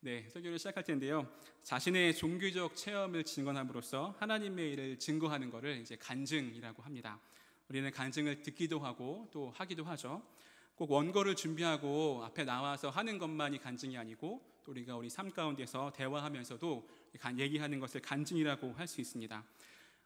네, 설교를 시작할 텐데요. 자신의 종교적 체험을 증언함으로써 하나님의 일을 증거하는 것을 이제 간증이라고 합니다. 우리는 간증을 듣기도 하고 또 하기도 하죠. 꼭 원고를 준비하고 앞에 나와서 하는 것만이 간증이 아니고 또 우리가 우리 삶 가운데서 대화하면서도 얘기하는 것을 간증이라고 할 수 있습니다.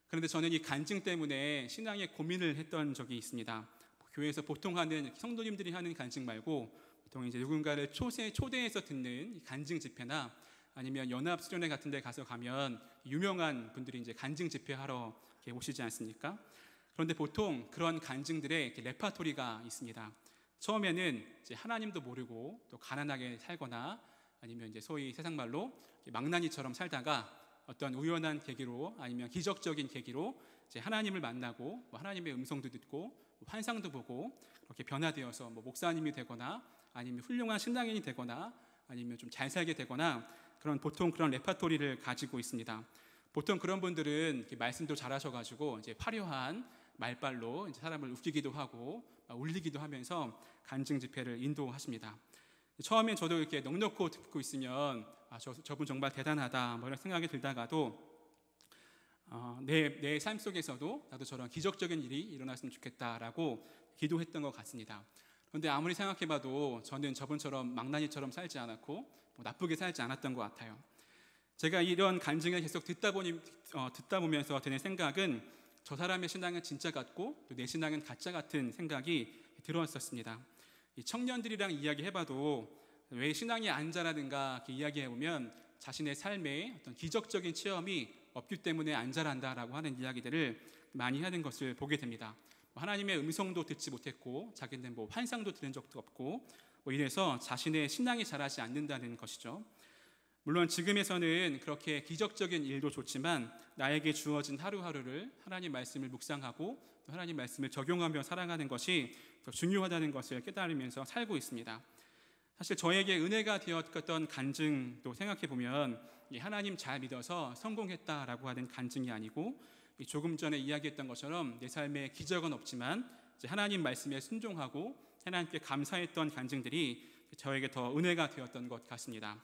그런데 저는 이 간증 때문에 신앙에 고민을 했던 적이 있습니다. 교회에서 보통 하는 성도님들이 하는 간증 말고 보통 이제 누군가를 초대해서 듣는 간증 집회나 아니면 연합 수련회 같은 데 가면 유명한 분들이 이제 간증 집회 하러 오시지 않습니까? 그런데 보통 그런 간증들의 레파토리가 있습니다. 처음에는 이제 하나님도 모르고 또 가난하게 살거나 아니면 이제 소위 세상 말로 망나니처럼 살다가 어떤 우연한 계기로 아니면 기적적인 계기로 이제 하나님을 만나고 하나님의 음성도 듣고 환상도 보고 그렇게 변화되어서 목사님이 되거나 아니면 훌륭한 신앙인이 되거나 아니면 좀 잘 살게 되거나 보통 그런 레파토리를 가지고 있습니다. 보통 그런 분들은 말씀도 잘하셔가지고 이제 화려한 말발로 이제 사람을 웃기기도 하고 울리기도 하면서 간증 집회를 인도하십니다. 처음엔 저도 이렇게 넋놓고 듣고 있으면 저분 정말 대단하다 이런 생각이 들다가도 내 삶 속에서도 나도 저런 기적적인 일이 일어났으면 좋겠다라고 기도했던 것 같습니다. 그런데 아무리 생각해봐도 저는 저분처럼 망나니처럼 살지 않았고 나쁘게 살지 않았던 것 같아요. 제가 이런 간증을 계속 듣다 보면서 드는 생각은 저 사람의 신앙은 진짜 같고 또 내 신앙은 가짜 같은 생각이 들었었습니다. 이 청년들이랑 이야기해봐도 왜 신앙이 안 자라는가 이야기해보면 자신의 삶에 어떤 기적적인 체험이 없기 때문에 안 자란다라고 하는 이야기들을 많이 하는 것을 보게 됩니다. 하나님의 음성도 듣지 못했고 자기는 환상도 들은 적도 없고 이래서 자신의 신앙이 자라지 않는다는 것이죠. 물론 지금에서는 그렇게 기적적인 일도 좋지만 나에게 주어진 하루하루를 하나님 말씀을 묵상하고 또 하나님 말씀을 적용하며 살아가는 것이 더 중요하다는 것을 깨달으면서 살고 있습니다. 사실 저에게 은혜가 되었던 간증도 생각해보면 하나님 잘 믿어서 성공했다라고 하는 간증이 아니고 조금 전에 이야기했던 것처럼 내 삶에 기적은 없지만 하나님 말씀에 순종하고 하나님께 감사했던 간증들이 저에게 더 은혜가 되었던 것 같습니다.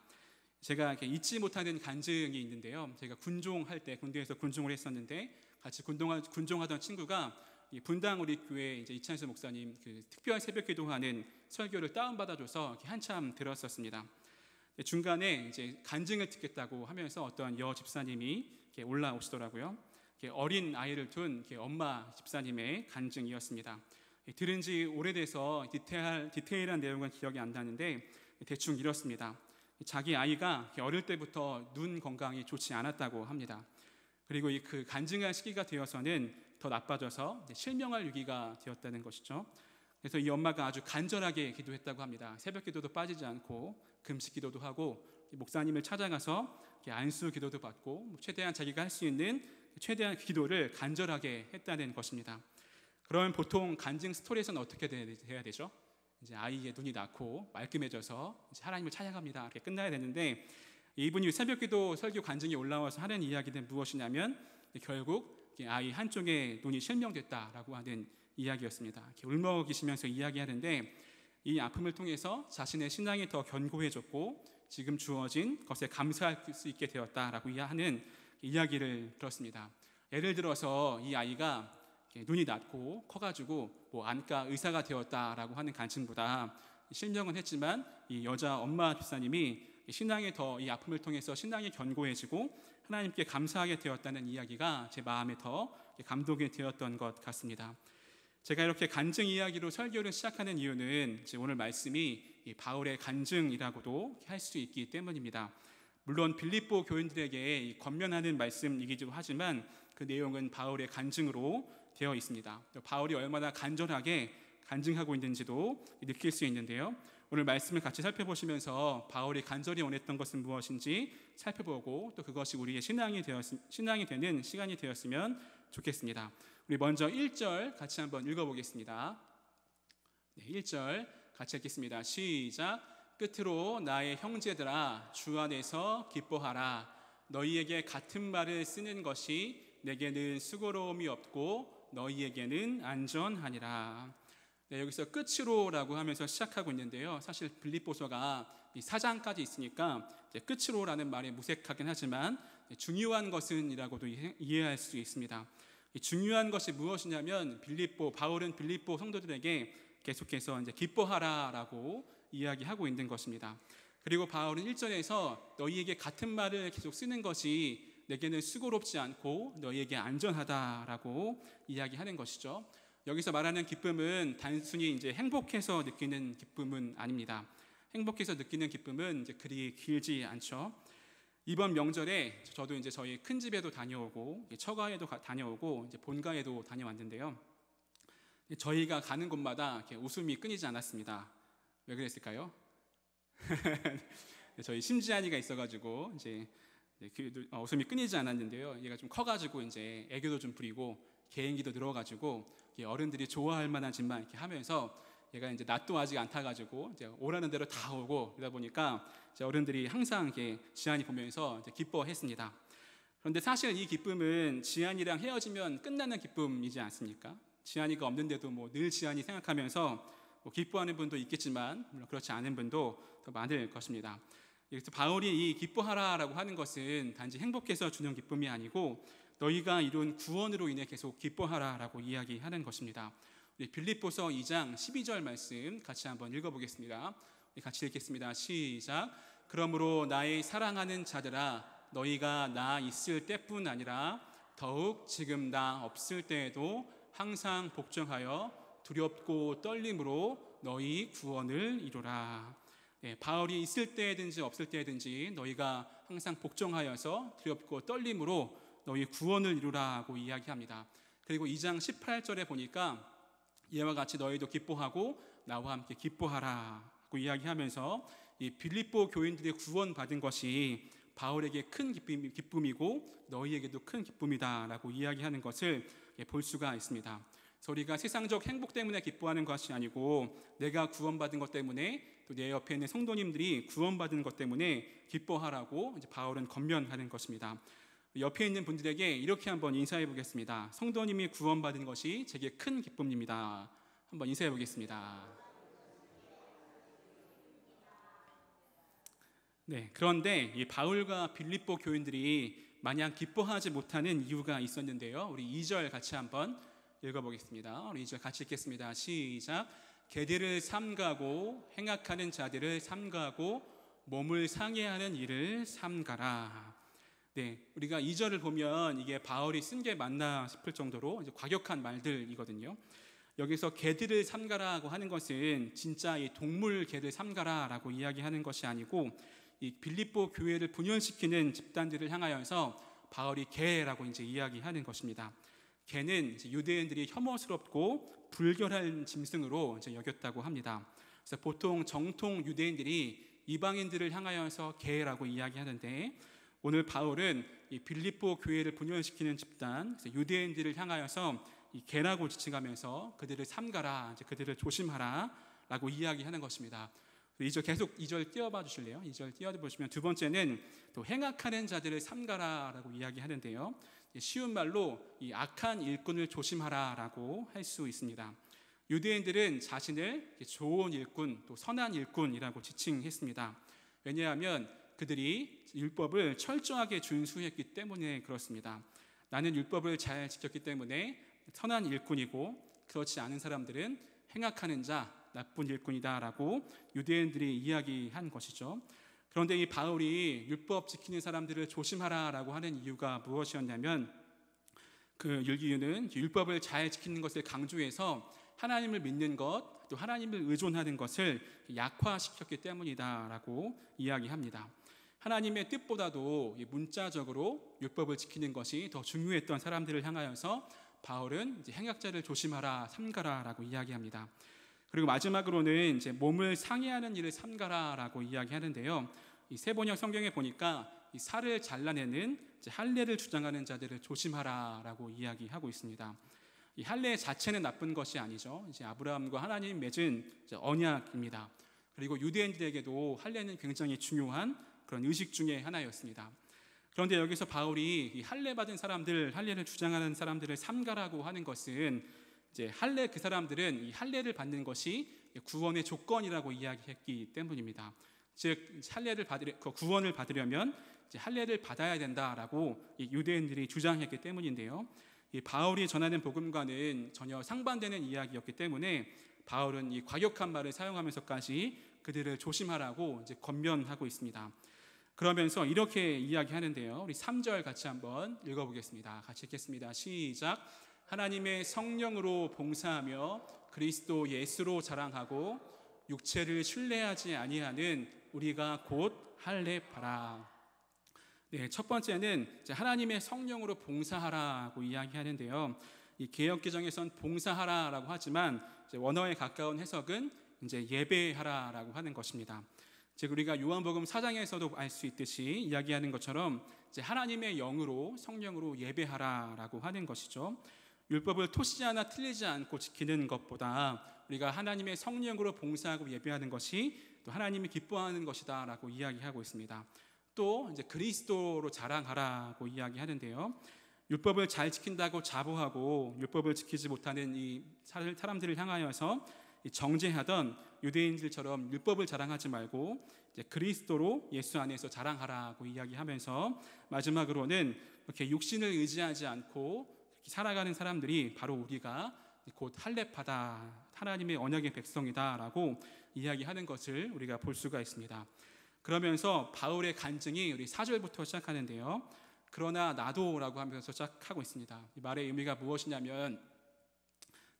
제가 잊지 못하는 간증이 있는데요. 제가 군종할 때 군대에서 군종을 했었는데 같이 군종하던 친구가 분당 우리 교회 이제 이찬수 목사님 특별 새벽 기도하는 설교를 다운받아줘서 한참 들었었습니다. 중간에 이제 간증을 듣겠다고 하면서 어떤 여 집사님이 올라오시더라고요. 어린 아이를 둔 엄마 집사님의 간증이었습니다. 들은 지 오래돼서 디테일한 내용은 기억이 안 나는데 대충 이렇습니다. 자기 아이가 어릴 때부터 눈 건강이 좋지 않았다고 합니다. 그리고 그 간증할 시기가 되어서는 더 나빠져서 실명할 위기가 되었다는 것이죠. 그래서 이 엄마가 아주 간절하게 기도했다고 합니다. 새벽 기도도 빠지지 않고 금식 기도도 하고 목사님을 찾아가서 안수 기도도 받고 최대한 자기가 할 수 있는 최대한 기도를 간절하게 했다는 것입니다. 그러면 보통 간증 스토리에서는 어떻게 돼야 되죠? 이제 아이의 눈이 낳고 말끔해져서 이제 하나님을 찬양합니다 이렇게 끝나야 되는데 이분이 새벽기도 설교 간증이 올라와서 하는 이야기는 무엇이냐면 결국 아이 한쪽에 눈이 실명됐다라고 하는 이야기였습니다. 이렇게 울먹이시면서 이야기하는데 이 아픔을 통해서 자신의 신앙이 더 견고해졌고 지금 주어진 것에 감사할 수 있게 되었다라고 하는 이야기를 들었습니다. 예를 들어서 이 아이가 눈이 낮고 커가지고 안과 의사가 되었다라고 하는 간증보다 실명은 했지만 이 여자 엄마 집사님이 신앙에 더 이 아픔을 통해서 신앙이 견고해지고 하나님께 감사하게 되었다는 이야기가 제 마음에 더 감동이 되었던 것 같습니다. 제가 이렇게 간증 이야기로 설교를 시작하는 이유는 오늘 말씀이 바울의 간증이라고도 할 수 있기 때문입니다. 물론 빌립보 교인들에게 권면하는 말씀이기도 하지만 그 내용은 바울의 간증으로 되어 있습니다. 바울이 얼마나 간절하게 간증하고 있는지도 느낄 수 있는데요. 오늘 말씀을 같이 살펴보시면서 바울이 간절히 원했던 것은 무엇인지 살펴보고 또 그것이 우리의 신앙이 되는 시간이 되었으면 좋겠습니다. 우리 먼저 1절 같이 한번 읽어보겠습니다. 1절 같이 읽겠습니다. 시작. 끝으로 나의 형제들아 주 안에서 기뻐하라. 너희에게 같은 말을 쓰는 것이 내게는 수고로움이 없고 너희에게는 안전하니라. 네, 여기서 끝으로라고 하면서 시작하고 있는데요. 사실 빌립보서가 이 4장까지 있으니까 이제 끝으로라는 말이 무색하긴 하지만 중요한 것은이라고도 이해할 수 있습니다. 이 중요한 것이 무엇이냐면 바울은 빌립보 성도들에게 계속해서 이제 기뻐하라라고 이야기하고 있는 것입니다. 그리고 바울은 1절에서 너희에게 같은 말을 계속 쓰는 것이 내게는 수고롭지 않고 너희에게 안전하다라고 이야기하는 것이죠. 여기서 말하는 기쁨은 단순히 이제 행복해서 느끼는 기쁨은 아닙니다. 행복해서 느끼는 기쁨은 이제 그리 길지 않죠. 이번 명절에 저도 이제 저희 큰 집에도 다녀오고 처가에도 다녀오고 이제 본가에도 다녀왔는데요. 저희가 가는 곳마다 이렇게 웃음이 끊이지 않았습니다. 왜 그랬을까요? 저희 심지한이가 있어가지고 이제 웃음이 끊이지 않았는데요. 얘가 좀 커가지고 이제 애교도 좀 부리고 개인기도 늘어가지고 어른들이 좋아할 만한 짓만 이렇게 하면서 얘가 이제 낯도 아직 안 타가지고 이제 오라는 대로 다 오고 그러다 보니까 이제 어른들이 항상 이렇게 지한이 보면서 이제 기뻐했습니다. 그런데 사실 이 기쁨은 지한이랑 헤어지면 끝나는 기쁨이지 않습니까? 지한이가 없는데도 뭐 늘 지한이 생각하면서 뭐 기뻐하는 분도 있겠지만 물론 그렇지 않은 분도 더 많을 것입니다. 그래서 바울이 이 기뻐하라라고 하는 것은 단지 행복해서 주는 기쁨이 아니고 너희가 이룬 구원으로 인해 계속 기뻐하라라고 이야기하는 것입니다. 우리 빌립보서 2장 12절 말씀 같이 한번 읽어보겠습니다. 같이 읽겠습니다. 시작. 그러므로 나의 사랑하는 자들아 너희가 나 있을 때뿐 아니라 더욱 지금 나 없을 때에도 항상 복종하여 두렵고 떨림으로 너희 구원을 이루라. 바울이 있을 때든지 없을 때든지 너희가 항상 복종하여서 두렵고 떨림으로 너희 구원을 이루라고 이야기합니다. 그리고 2장 18절에 보니까 이와 같이 너희도 기뻐하고 나와 함께 기뻐하라고 이야기하면서 이 빌립보 교인들의 구원받은 것이 바울에게 큰 기쁨이고 너희에게도 큰 기쁨이다라고 이야기하는 것을 볼 수가 있습니다. 그래서 우리가 세상적 행복 때문에 기뻐하는 것이 아니고 내가 구원받은 것 때문에 또 내 옆에 있는 성도님들이 구원받은 것 때문에 기뻐하라고 이제 바울은 권면하는 것입니다. 옆에 있는 분들에게 이렇게 한번 인사해 보겠습니다. 성도님이 구원받은 것이 제게 큰 기쁨입니다. 한번 인사해 보겠습니다. 네, 그런데 이 바울과 빌립보 교인들이 마냥 기뻐하지 못하는 이유가 있었는데요. 우리 2절 같이 한번 읽어보겠습니다. 우리 2절 같이 읽겠습니다. 시작. 계들을 삼가고 행악하는 자들을 삼가고 몸을 상해하는 일을 삼가라. 네, 우리가 2절을 보면 이게 바울이 쓴 게 맞나 싶을 정도로 이제 과격한 말들이거든요. 여기서 개들을 삼가라고 하는 것은 진짜 이 동물 개를 삼가라라고 이야기하는 것이 아니고 이 빌립보 교회를 분열시키는 집단들을 향하여서 바울이 개라고 이제 이야기하는 것입니다. 개는 이제 유대인들이 혐오스럽고 불결한 짐승으로 이제 여겼다고 합니다. 그래서 보통 정통 유대인들이 이방인들을 향하여서 개라고 이야기하는데 오늘 바울은 이 빌립보 교회를 분열시키는 집단, 유대인들을 향하여서 이 개라고 지칭하면서 그들을 삼가라, 이제 그들을 조심하라라고 이야기하는 것입니다. 2절 계속 2절 띄워봐 주실래요? 2절 띄워보시면 두 번째는 또 행악하는 자들을 삼가라라고 이야기하는데요. 쉬운 말로 이 악한 일꾼을 조심하라라고 할 수 있습니다. 유대인들은 자신을 좋은 일꾼, 또 선한 일꾼이라고 지칭했습니다. 왜냐하면 그들이 율법을 철저하게 준수했기 때문에 그렇습니다. 나는 율법을 잘 지켰기 때문에 선한 일꾼이고 그렇지 않은 사람들은 행악하는 자, 나쁜 일꾼이다라고 유대인들이 이야기한 것이죠. 그런데 이 바울이 율법 지키는 사람들을 조심하라라고 하는 이유가 무엇이었냐면 그 이유는 율법을 잘 지키는 것을 강조해서 하나님을 믿는 것, 또 하나님을 의존하는 것을 약화시켰기 때문이다라고 이야기합니다. 하나님의 뜻보다도 문자적으로 율법을 지키는 것이 더 중요했던 사람들을 향하여서 바울은 이제 행악자를 조심하라, 삼가라라고 이야기합니다. 그리고 마지막으로는 이제 몸을 상해하는 일을 삼가라라고 이야기하는데요. 이 세번역 성경에 보니까 이 살을 잘라내는 이제 할례를 주장하는 자들을 조심하라라고 이야기하고 있습니다. 이 할례 자체는 나쁜 것이 아니죠. 이제 아브라함과 하나님 맺은 이제 언약입니다. 그리고 유대인들에게도 할례는 굉장히 중요한 그런 의식 중에 하나였습니다. 그런데 여기서 바울이 이 할례 받은 사람들, 할례를 주장하는 사람들을 삼가라고 하는 것은 이제 할례 그 사람들은 이 할례를 받는 것이 구원의 조건이라고 이야기했기 때문입니다. 즉 구원을 받으려면 이제 할례를 받아야 된다라고 이 유대인들이 주장했기 때문인데요. 이 바울이 전하는 복음과는 전혀 상반되는 이야기였기 때문에 바울은 이 과격한 말을 사용하면서까지 그들을 조심하라고 이제 권면하고 있습니다. 그러면서 이렇게 이야기하는데요. 우리 3절 같이 한번 읽어보겠습니다. 같이 읽겠습니다. 시작. 하나님의 성령으로 봉사하며 그리스도 예수로 자랑하고 육체를 신뢰하지 아니하는 우리가 곧 할례하라. 네, 첫 번째는 이제 하나님의 성령으로 봉사하라고 이야기하는데요. 이 개역개정에선 봉사하라라고 하지만 이제 원어에 가까운 해석은 이제 예배하라라고 하는 것입니다. 즉 우리가 요한복음 4장에서도 알 수 있듯이 이야기하는 것처럼 이제 하나님의 영으로 성령으로 예배하라라고 하는 것이죠. 율법을 토시지 않아 틀리지 않고 지키는 것보다 우리가 하나님의 성령으로 봉사하고 예배하는 것이 또 하나님이 기뻐하는 것이다라고 이야기하고 있습니다. 또 이제 그리스도로 자랑하라고 이야기하는데요. 율법을 잘 지킨다고 자부하고 율법을 지키지 못하는 이 사람들을 향하여서 정죄하던 유대인들처럼 율법을 자랑하지 말고 이제 그리스도로 예수 안에서 자랑하라고 이야기하면서 마지막으로는 이렇게 육신을 의지하지 않고 살아가는 사람들이 바로 우리가 곧 할례파다, 하나님의 언약의 백성이다라고 이야기하는 것을 우리가 볼 수가 있습니다. 그러면서 바울의 간증이 우리 4절부터 시작하는데요. 그러나 나도라고 하면서 시작하고 있습니다. 이 말의 의미가 무엇이냐면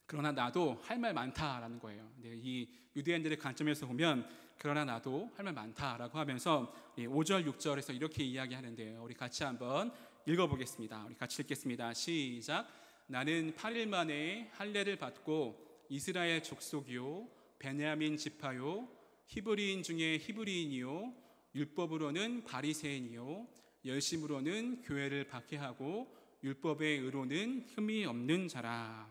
그러나 나도 할 말 많다라는 거예요. 이 유대인들의 관점에서 보면 그러나 나도 할 말 많다라고 하면서 5절, 6절에서 이렇게 이야기하는데요. 우리 같이 한번 읽어보겠습니다. 우리 같이 읽겠습니다. 시작. 나는 8일 만에 할례를 받고 이스라엘 족속이요 베냐민 지파요 히브리인 중에 히브리인이요 율법으로는 바리새인이요 열심으로는 교회를 박해하고 율법의 의로는 흠이 없는 자라.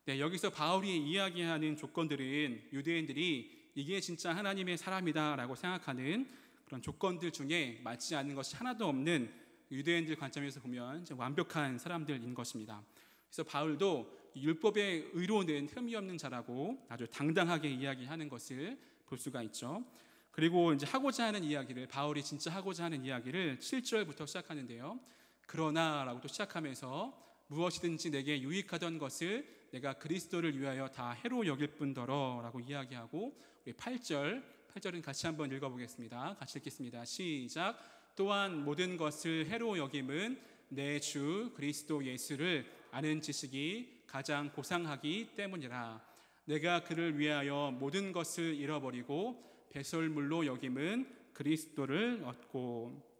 네, 여기서 바울이 이야기하는 조건들은 유대인들이 이게 진짜 하나님의 사람이다라고 생각하는 그런 조건들 중에 맞지 않는 것이 하나도 없는 유대인들 관점에서 보면 완벽한 사람들인 것입니다. 그래서 바울도 율법의 의로는 흠이 없는 자라고 아주 당당하게 이야기하는 것을 볼 수가 있죠. 그리고 이제 하고자 하는 이야기를 바울이 진짜 하고자 하는 이야기를 7절부터 시작하는데요. 그러나라고 또 시작하면서 무엇이든지 내게 유익하던 것을 내가 그리스도를 위하여 다 해로 여길 뿐더러라고 이야기하고 우리 8절은 같이 한번 읽어보겠습니다. 같이 읽겠습니다. 시작. 또한 모든 것을 해로 여김은 내 주 그리스도 예수를 아는 지식이 가장 고상하기 때문이라. 내가 그를 위하여 모든 것을 잃어버리고 배설물로 여김은 그리스도를 얻고.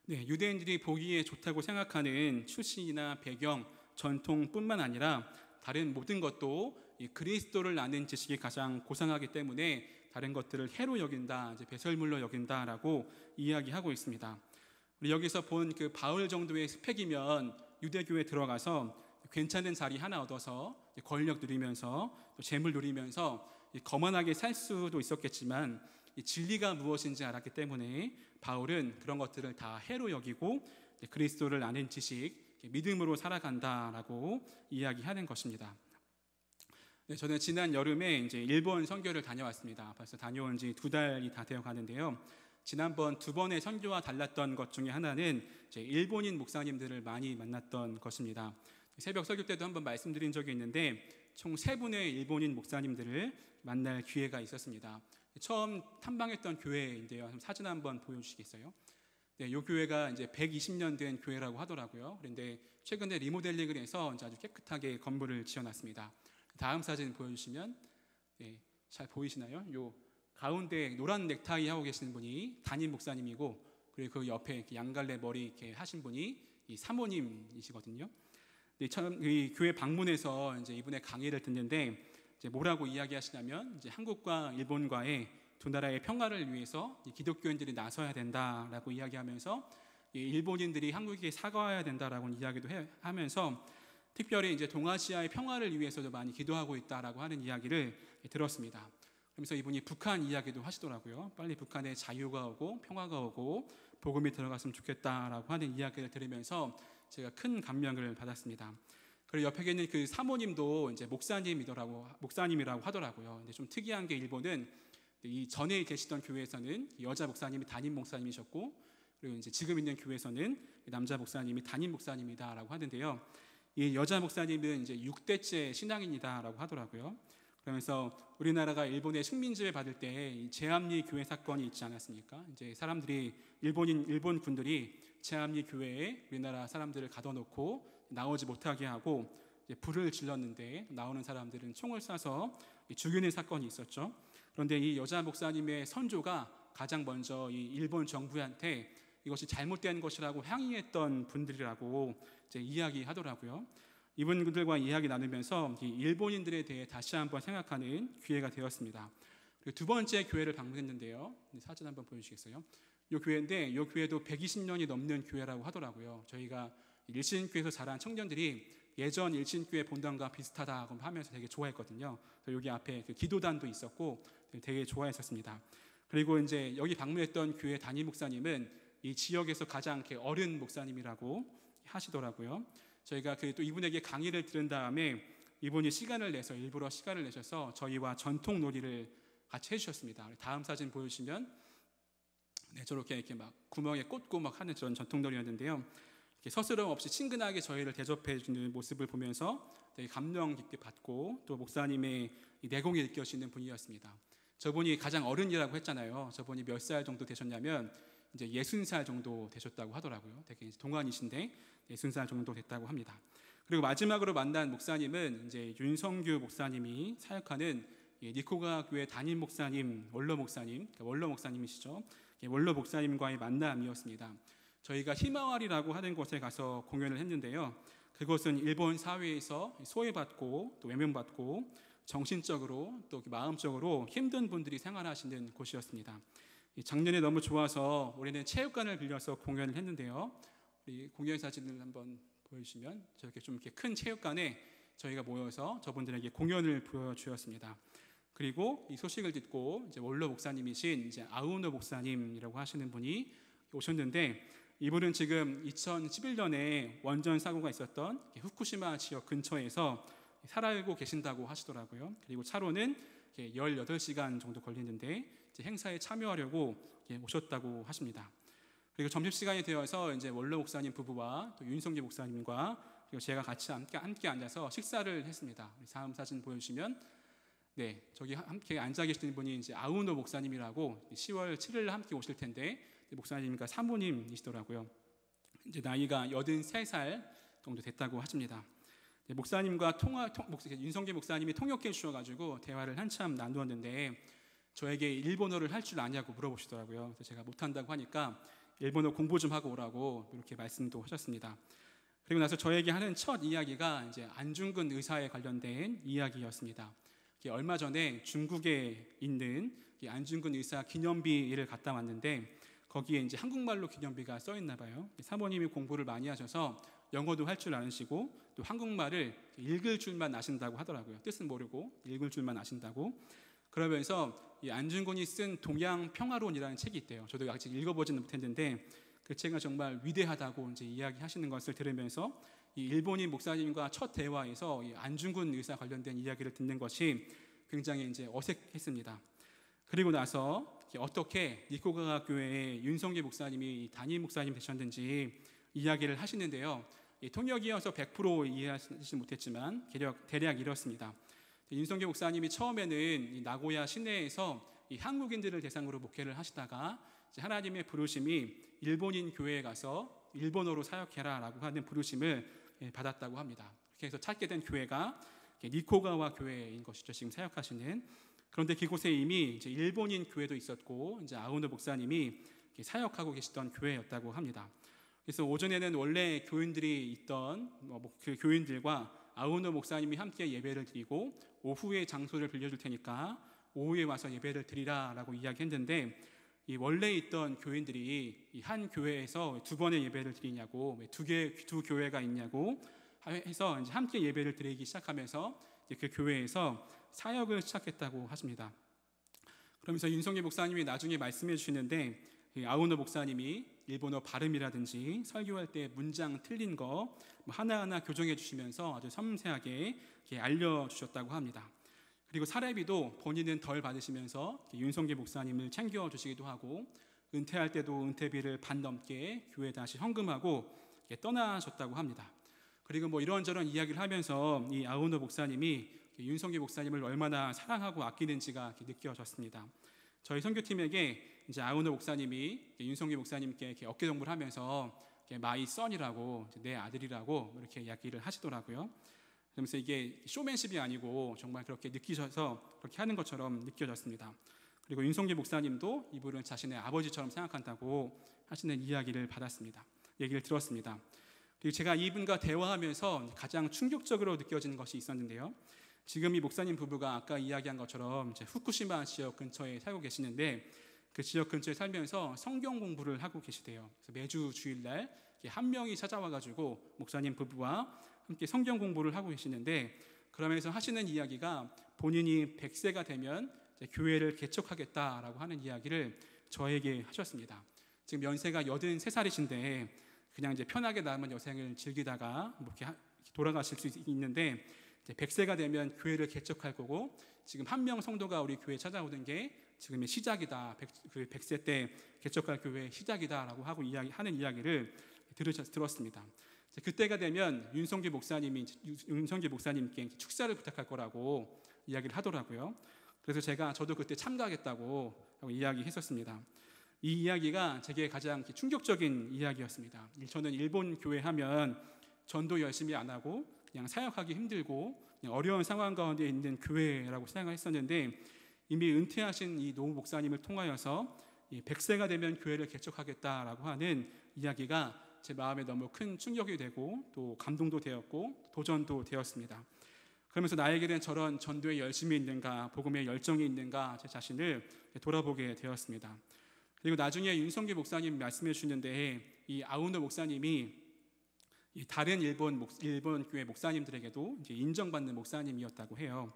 네, 유대인들이 보기에 좋다고 생각하는 출신이나 배경, 전통뿐만 아니라 다른 모든 것도 이 그리스도를 아는 지식이 가장 고상하기 때문에 다른 것들을 해로 여긴다, 이제 배설물로 여긴다라고 이야기하고 있습니다. 우리 여기서 본 그 바울 정도의 스펙이면 유대교에 들어가서 괜찮은 자리 하나 얻어서 권력 누리면서 또 재물 누리면서 거만하게 살 수도 있었겠지만 이 진리가 무엇인지 알았기 때문에 바울은 그런 것들을 다 해로 여기고 그리스도를 아는 지식, 믿음으로 살아간다라고 이야기하는 것입니다. 네, 저는 지난 여름에 이제 일본 선교를 다녀왔습니다. 벌써 다녀온 지 2달이 다 되어 가는데요. 지난번 2번의 선교와 달랐던 것 중에 하나는 이제 일본인 목사님들을 많이 만났던 것입니다. 새벽 설교 때도 한번 말씀드린 적이 있는데 총 3분의 일본인 목사님들을 만날 기회가 있었습니다. 처음 탐방했던 교회인데요. 사진 한번 보여주시겠어요? 네, 이 교회가 이제 120년 된 교회라고 하더라고요. 그런데 최근에 리모델링을 해서 아주 깨끗하게 건물을 지어놨습니다. 다음 사진 보여주시면 네, 잘 보이시나요? 요 가운데 노란 넥타이 하고 계시는 분이 담임 목사님이고 그리고 그 옆에 이렇게 양갈래 머리 이렇게 하신 분이 이 사모님이시거든요. 이 교회 방문해서 이제 이분의 강의를 듣는데 이제 뭐라고 이야기하시냐면 이제 한국과 일본과의 두 나라의 평화를 위해서 기독교인들이 나서야 된다라고 이야기하면서 일본인들이 한국에 사과해야 된다라고 이야기도 하면서 특별히 이제 동아시아의 평화를 위해서도 많이 기도하고 있다라고 하는 이야기를 들었습니다. 그러면서 이분이 북한 이야기도 하시더라고요. 빨리 북한에 자유가 오고 평화가 오고 복음이 들어갔으면 좋겠다라고 하는 이야기를 들으면서 제가 큰 감명을 받았습니다. 그리고 옆에 있는 그 사모님도 이제 목사님이라고 하더라고요. 근데 좀 특이한 게 일본은 이 전에 계시던 교회에서는 여자 목사님이 담임 목사님이셨고, 그리고 이제 지금 있는 교회에서는 남자 목사님이 담임 목사님이다라고 하는데요. 이 여자 목사님은 이제 6대째 신앙인이다라고 하더라고요. 그러면서 우리나라가 일본의 식민지를 받을 때 제암리 교회 사건이 있지 않았습니까? 이제 사람들이 일본 군들이 제암리 교회에 우리나라 사람들을 가둬놓고 나오지 못하게 하고 이제 불을 질렀는데 나오는 사람들은 총을 쏴서 죽이는 사건이 있었죠. 그런데 이 여자 목사님의 선조가 가장 먼저 이 일본 정부한테 이것이 잘못된 것이라고 항의했던 분들이라고 이제 이야기하더라고요. 이분들과 이야기 나누면서 이 일본인들에 대해 다시 한번 생각하는 기회가 되었습니다. 그리고 두 번째 교회를 방문했는데요. 사진 한번 보여주시겠어요? 이 교회인데 이 교회도 120년이 넘는 교회라고 하더라고요. 저희가 일신교회에서 자란 청년들이 예전 일신교회 본당과 비슷하다고 하면서 되게 좋아했거든요. 여기 앞에 그 기도단도 있었고 되게 좋아했었습니다. 그리고 이제 여기 방문했던 교회 담임 목사님은 이 지역에서 가장 이렇게 어른 목사님이라고 하시더라고요. 저희가 또 이분에게 강의를 들은 다음에 이분이 일부러 시간을 내셔서 저희와 전통 놀이를 같이 해주셨습니다. 다음 사진 보여주시면 저렇게 이렇게 막 구멍에 꽂고 막 하는 그런 전통 놀이였는데요. 이렇게 서스럼 없이 친근하게 저희를 대접해 주는 모습을 보면서 되게 감명 깊게 받고 또 목사님의 이 내공이 느껴지는 분이었습니다. 저분이 가장 어른이라고 했잖아요. 저분이 몇 살 정도 되셨냐면 이제 60살 정도 되셨다고 하더라고요. 되게 동안이신데 60살 정도 됐다고 합니다. 그리고 마지막으로 만난 목사님은 이제 윤성규 목사님이 사역하는 니코가 교회 담임 목사님, 원로 목사님이시죠. 원로 목사님과의 만남이었습니다. 저희가 히마와리라고 하는 곳에 가서 공연을 했는데요. 그것은 일본 사회에서 소외받고 또 외면받고 정신적으로 또 마음적으로 힘든 분들이 생활하시는 곳이었습니다. 작년에 너무 좋아서 올해는 체육관을 빌려서 공연을 했는데요. 우리 공연 사진을 한번 보여주시면 저렇게 좀 이렇게 큰 체육관에 저희가 모여서 저분들에게 공연을 보여주었습니다. 그리고 이 소식을 듣고 이제 원로 목사님이신 이제 아우노 목사님이라고 하시는 분이 오셨는데 이분은 지금 2011년에 원전 사고가 있었던 후쿠시마 지역 근처에서 살아가고 계신다고 하시더라고요. 그리고 차로는 18시간 정도 걸리는데 행사에 참여하려고 오셨다고 하십니다. 그리고 점심시간이 되어서 이제 원로 목사님 부부와 또 윤성기 목사님과 그리고 제가 같이 함께 앉아서 식사를 했습니다. 다음 사진 보여주시면 저기 함께 앉아 계시는 분이 이제 아우노 목사님이라고 10월 7일 함께 오실 텐데 목사님과 사모님이시더라고요. 이제 나이가 83살 정도 됐다고 하십니다. 목사님과 윤성기 목사님이 통역해 주셔가지고 대화를 한참 나누었는데 저에게 일본어를 할 줄 아냐고 물어보시더라고요. 그래서 제가 못한다고 하니까 일본어 공부 좀 하고 오라고 이렇게 말씀도 하셨습니다. 그리고 나서 저에게 하는 첫 이야기가 이제 안중근 의사에 관련된 이야기였습니다. 얼마 전에 중국에 있는 안중근 의사 기념비를 갔다 왔는데 거기에 이제 한국말로 기념비가 써 있나 봐요. 사모님이 공부를 많이 하셔서 영어도 할 줄 아시고 또 한국말을 읽을 줄만 아신다고 하더라고요. 뜻은 모르고 읽을 줄만 아신다고. 그러면서 이 안중근이 쓴 동양평화론이라는 책이 있대요. 저도 아직 읽어보지는 못했는데 그 책은 정말 위대하다고 이제 이야기하시는 것을 들으면서 이 일본인 목사님과 첫 대화에서 이 안중근 의사 관련된 이야기를 듣는 것이 굉장히 이제 어색했습니다. 그리고 나서 어떻게 니코가와 교회의 윤성기 목사님이 담임 목사님 되셨는지 이야기를 하시는데요. 통역이어서 100% 이해하지 못했지만 대략 이렇습니다. 윤성기 목사님이 처음에는 이 나고야 시내에서 이 한국인들을 대상으로 목회를 하시다가 하나님의 부르심이 일본인 교회에 가서 일본어로 사역해라라고 하는 부르심을 받았다고 합니다. 그렇게 해서 찾게 된 교회가 니코가와 교회인 것이죠. 지금 사역하시는. 그런데 그곳에 이미 이제 일본인 교회도 있었고 이제 아우노 목사님이 사역하고 계시던 교회였다고 합니다. 그래서 오전에는 원래 교인들이 있던 그 교인들과 아우노 목사님이 함께 예배를 드리고 오후에 장소를 빌려줄 테니까 오후에 와서 예배를 드리라라고 이야기했는데 이 원래 있던 교인들이 이 한 교회에서 두 번의 예배를 드리냐고 두 교회가 있냐고 해서 이제 함께 예배를 드리기 시작하면서 이제 그 교회에서 사역을 시작했다고 하십니다. 그러면서 윤성기 목사님이 나중에 말씀해 주시는데 아우노 목사님이 일본어 발음이라든지 설교할 때 문장 틀린 거 하나하나 교정해 주시면서 아주 섬세하게 알려주셨다고 합니다. 그리고 사례비도 본인은 덜 받으시면서 윤성기 목사님을 챙겨주시기도 하고, 은퇴할 때도 은퇴비를 반 넘게 교회에 다시 헌금하고 떠나셨다고 합니다. 그리고 이런저런 이야기를 하면서 이 아우노 목사님이 윤성기 목사님을 얼마나 사랑하고 아끼는지가 느껴졌습니다. 저희 선교팀에게 이제 아우노 목사님이 윤성기 목사님께 이렇게 어깨 동무를 하면서 마이 son이라고, 내 아들이라고 이렇게 이야기를 하시더라고요. 그러면서 이게 쇼맨십이 아니고 정말 그렇게 느끼셔서 그렇게 하는 것처럼 느껴졌습니다. 그리고 윤성기 목사님도 이분을 자신의 아버지처럼 생각한다고 하시는 이야기를 받았습니다. 얘기를 들었습니다. 그리고 제가 이분과 대화하면서 가장 충격적으로 느껴지는 것이 있었는데요. 지금 이 목사님 부부가 아까 이야기한 것처럼 후쿠시마 지역 근처에 살고 계시는데, 그 지역 근처에 살면서 성경 공부를 하고 계시대요. 그래서 매주 주일날 한 명이 찾아와가지고 목사님 부부와 함께 성경 공부를 하고 계시는데, 그러면서 하시는 이야기가 본인이 100세가 되면 교회를 개척하겠다라고 하는 이야기를 저에게 하셨습니다. 지금 연세가 83살이신데 그냥 이제 편하게 남은 여생을 즐기다가 이렇게 돌아가실 수 있는데, 이제 100세가 되면 교회를 개척할 거고, 지금 한 명 성도가 우리 교회에 찾아오는 게 지금의 시작이다. 100세 때 개척할 교회의 시작이다라고 하고 하는 이야기를 들었습니다. 그때가 되면 윤성기 목사님께 축사를 부탁할 거라고 이야기를 하더라고요. 그래서 저도 그때 참가하겠다고 하고 이야기했었습니다. 이 이야기가 제게 가장 충격적인 이야기였습니다. 저는 일본 교회 하면 전도 열심히 안 하고 그냥 사역하기 힘들고 그냥 어려운 상황 가운데 있는 교회라고 생각을 했었는데, 이미 은퇴하신 이 노 목사님을 통하여서 100세가 되면 교회를 개척하겠다라고 하는 이야기가 제 마음에 너무 큰 충격이 되고 또 감동도 되었고 도전도 되었습니다. 그러면서 나에게는 저런 전도에 열심이 있는가, 복음에 열정이 있는가, 제 자신을 돌아보게 되었습니다. 그리고 나중에 윤성기 목사님 말씀해 주시는데, 이 아우노 목사님이 다른 일본 교회 목사님들에게도 이제 인정받는 목사님이었다고 해요.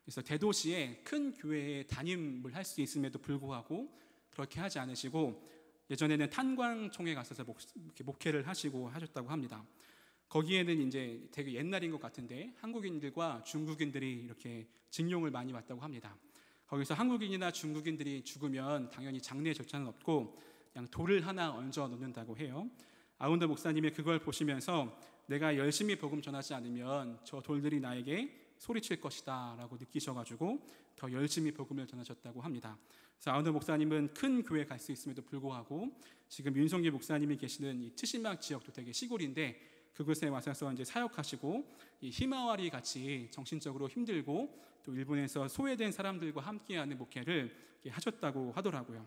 그래서 대도시에 큰 교회에 담임을 할 수 있음에도 불구하고 그렇게 하지 않으시고, 예전에는 탄광총에 가셔서 목회를 하셨다고 합니다. 거기에는 이제 되게 옛날인 것 같은데 한국인들과 중국인들이 이렇게 징용을 많이 받다고 합니다. 거기서 한국인이나 중국인들이 죽으면 당연히 장례 절차는 없고 그냥 돌을 하나 얹어 놓는다고 해요. 아운더 목사님이 그걸 보시면서 내가 열심히 복음 전하지 않으면 저 돌들이 나에게 소리칠 것이다 라고 느끼셔가지고 더 열심히 복음을 전하셨다고 합니다. 그래서 아운더 목사님은 큰 교회 갈 수 있음에도 불구하고 지금 윤성기 목사님이 계시는 이 트시막 지역도 되게 시골인데 그곳에 와서 이제 사역하시고, 이 히마와리 같이 정신적으로 힘들고 또 일본에서 소외된 사람들과 함께하는 목회를 하셨다고 하더라고요.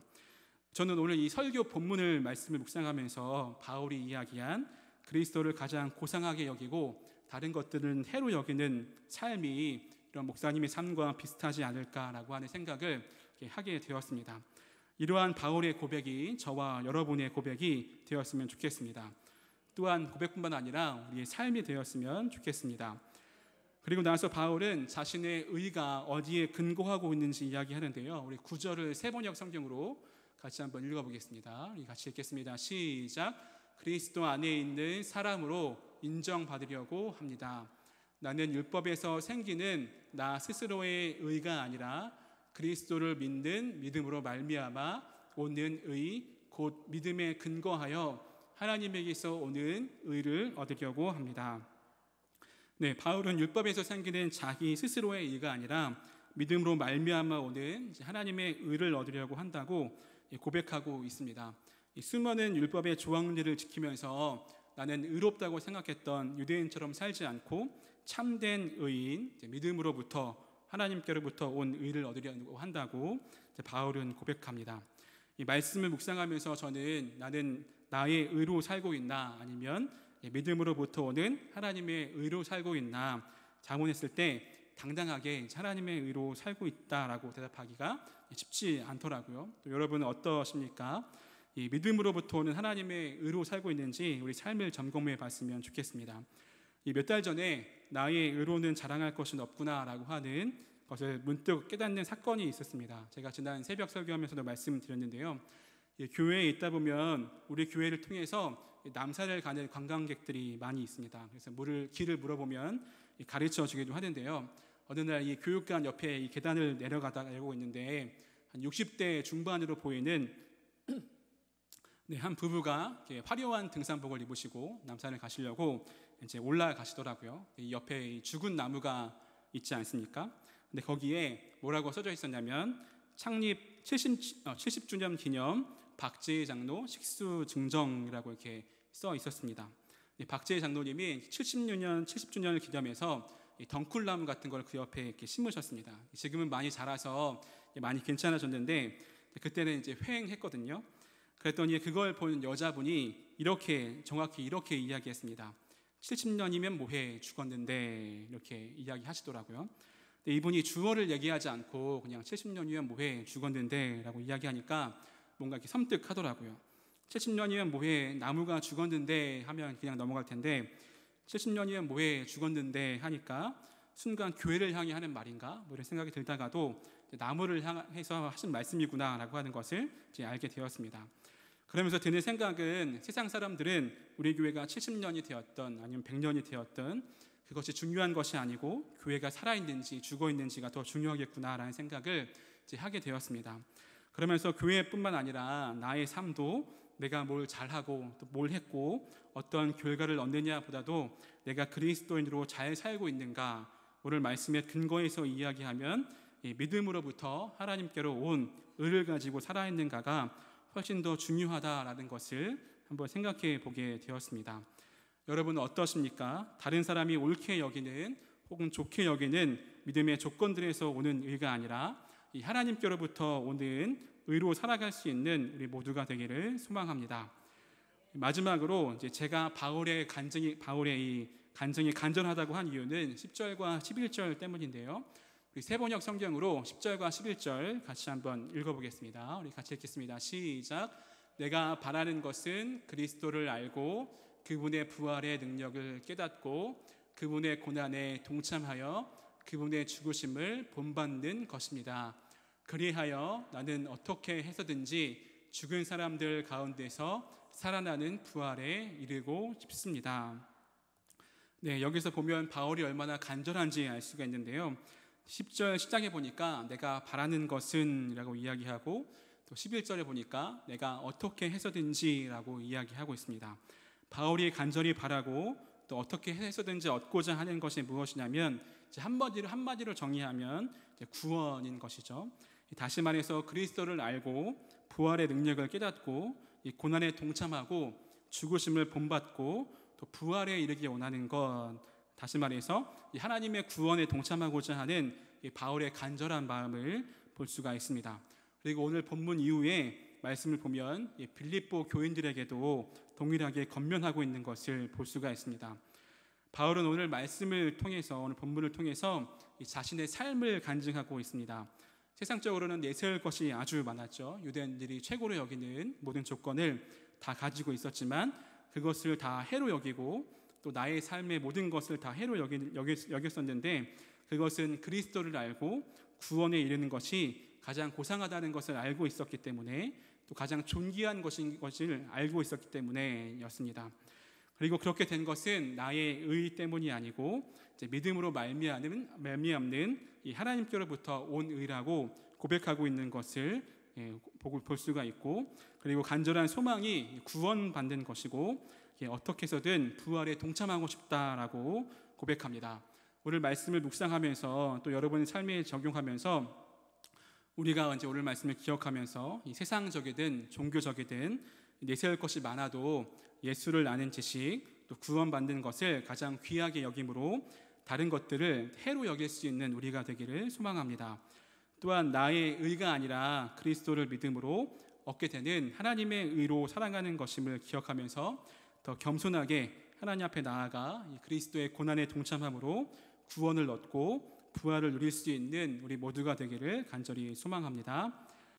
저는 오늘 이 설교 본문을 말씀을 묵상하면서 바울이 이야기한 그리스도를 가장 고상하게 여기고 다른 것들은 해로 여기는 삶이 이런 목사님의 삶과 비슷하지 않을까라고 하는 생각을 하게 되었습니다. 이러한 바울의 고백이 저와 여러분의 고백이 되었으면 좋겠습니다. 또한 고백뿐만 아니라 우리의 삶이 되었으면 좋겠습니다. 그리고 나서 바울은 자신의 의가 어디에 근거하고 있는지 이야기하는데요. 우리 9절을 세번역 성경으로 같이 한번 읽어보겠습니다. 우리 같이 읽겠습니다. 시작. 그리스도 안에 있는 사람으로 인정받으려고 합니다. 나는 율법에서 생기는 나 스스로의 의가 아니라 그리스도를 믿는 믿음으로 말미암아 오는 의 곧 믿음에 근거하여 하나님에게서 오는 의를 얻으려고 합니다. 네, 바울은 율법에서 생기는 자기 스스로의 의가 아니라 믿음으로 말미암아 오는 하나님의 의를 얻으려고 한다고 고백하고 있습니다. 수많은 율법의 조항들을 지키면서 나는 의롭다고 생각했던 유대인처럼 살지 않고 참된 의인, 믿음으로부터 하나님께로부터 온 의를 얻으려고 한다고 바울은 고백합니다. 이 말씀을 묵상하면서 저는 나는 나의 의로 살고 있나 아니면 믿음으로부터 오는 하나님의 의로 살고 있나 자문했을 때 당당하게 하나님의 의로 살고 있다라고 대답하기가 쉽지 않더라고요. 또 여러분은 어떠십니까? 이 믿음으로부터 오는 하나님의 의로 살고 있는지 우리 삶을 점검해 봤으면 좋겠습니다. 몇 달 전에 나의 의로는 자랑할 것은 없구나라고 하는 것을 문득 깨닫는 사건이 있었습니다. 제가 지난 새벽 설교하면서도 말씀드렸는데요. 교회에 있다 보면 우리 교회를 통해서 남산을 가는 관광객들이 많이 있습니다. 그래서 길을 물어보면 가르쳐 주기도 하는데요. 어느 날 이 교육관 옆에 이 계단을 내려가고 있는데 한 60대 중반으로 보이는 한 부부가 화려한 등산복을 입으시고 남산을 가시려고 이제 올라가시더라고요. 이 옆에 죽은 나무가 있지 않습니까? 근데 거기에 뭐라고 써져 있었냐면 창립 70주년 기념 박재희 장로 식수 증정이라고 이렇게 써 있었습니다. 박재희 장로님이 70주년을 기념해서 덩쿨나무 같은 걸 그 옆에 이렇게 심으셨습니다. 지금은 많이 자라서 많이 괜찮아졌는데 그때는 이제 휑했거든요. 그랬더니 그걸 본 여자분이 정확히 이렇게 이야기했습니다. 70년이면 뭐해, 죽었는데, 이렇게 이야기하시더라고요. 근데 이분이 주어를 얘기하지 않고 그냥 70년이면 뭐해, 죽었는데 라고 이야기하니까 뭔가 이렇게 섬뜩하더라고요. 70년이면 뭐해, 나무가 죽었는데 하면 그냥 넘어갈 텐데 70년이면 뭐해, 죽었는데 하니까 순간 교회를 향해 하는 말인가 뭐 이런 생각이 들다가도 나무를 향해서 하신 말씀이구나 라고 하는 것을 이제 알게 되었습니다. 그러면서 드는 생각은 세상 사람들은 우리 교회가 70년이 되었던 아니면 100년이 되었던 그것이 중요한 것이 아니고 교회가 살아있는지 죽어있는지가 더 중요하겠구나라는 생각을 이제 하게 되었습니다. 그러면서 교회뿐만 아니라 나의 삶도 내가 뭘 잘하고 또 뭘 했고 어떤 결과를 얻느냐보다도 내가 그리스도인으로 잘 살고 있는가, 오늘 말씀의 근거에서 이야기하면 믿음으로부터 하나님께로 온 의를 가지고 살아있는가가 훨씬 더 중요하다라는 것을 한번 생각해 보게 되었습니다. 여러분은 어떠십니까? 다른 사람이 옳게 여기는 혹은 좋게 여기는 믿음의 조건들에서 오는 의가 아니라 이 하나님께로부터 오는 의로 살아갈 수 있는 우리 모두가 되기를 소망합니다. 마지막으로 이제 제가 바울의 이 간증이 간절하다고 한 이유는 10절과 11절 때문인데요. 우리 세번역 성경으로 10절과 11절 같이 한번 읽어보겠습니다. 우리 같이 읽겠습니다. 시작. 내가 바라는 것은 그리스도를 알고 그분의 부활의 능력을 깨닫고 그분의 고난에 동참하여 그분의 죽으심을 본받는 것입니다. 그리하여 나는 어떻게 해서든지 죽은 사람들 가운데서 살아나는 부활에 이르고 싶습니다. 네, 여기서 보면 바울이 얼마나 간절한지 알 수가 있는데요. 10절 시작에 보니까 내가 바라는 것은 라고 이야기하고 또 11절에 보니까 내가 어떻게 해서든지 라고 이야기하고 있습니다. 바울이 간절히 바라고 또 어떻게 해서든지 얻고자 하는 것이 무엇이냐면 한마디로 정의하면 구원인 것이죠. 다시 말해서 그리스도를 알고 부활의 능력을 깨닫고 이 고난에 동참하고 죽으심을 본받고 또 부활에 이르기 원하는 것, 다시 말해서 하나님의 구원에 동참하고자 하는 바울의 간절한 마음을 볼 수가 있습니다. 그리고 오늘 본문 이후에 말씀을 보면 빌립보 교인들에게도 동일하게 권면하고 있는 것을 볼 수가 있습니다. 바울은 오늘 말씀을 통해서, 오늘 본문을 통해서 자신의 삶을 간증하고 있습니다. 세상적으로는 내세울 것이 아주 많았죠. 유대인들이 최고로 여기는 모든 조건을 다 가지고 있었지만 그것을 다 해로 여기고 또 나의 삶의 모든 것을 다 해로 여겼었는데 그것은 그리스도를 알고 구원에 이르는 것이 가장 고상하다는 것을 알고 있었기 때문에 또 가장 존귀한 것인 것을 알고 있었기 때문에였습니다. 그리고 그렇게 된 것은 나의 의 때문이 아니고 이제 믿음으로 말미암는 이 하나님께로부터 온 의라고 고백하고 있는 것을 볼 수가 있고, 그리고 간절한 소망이 구원받는 것이고 어떻게 해서든 부활에 동참하고 싶다라고 고백합니다. 오늘 말씀을 묵상하면서 또 여러분의 삶에 적용하면서 우리가 이제 오늘 말씀을 기억하면서 이 세상적이든 종교적이든 내세울 것이 많아도 예수를 아는 지식 또 구원받는 것을 가장 귀하게 여김으로 다른 것들을 해로 여길 수 있는 우리가 되기를 소망합니다. 또한 나의 의가 아니라 그리스도를 믿음으로 얻게 되는 하나님의 의로 살아가는 것임을 기억하면서 더 겸손하게 하나님 앞에 나아가 이 그리스도의 고난에 동참함으로 구원을 얻고 부활을 누릴 수 있는 우리 모두가 되기를 간절히 소망합니다.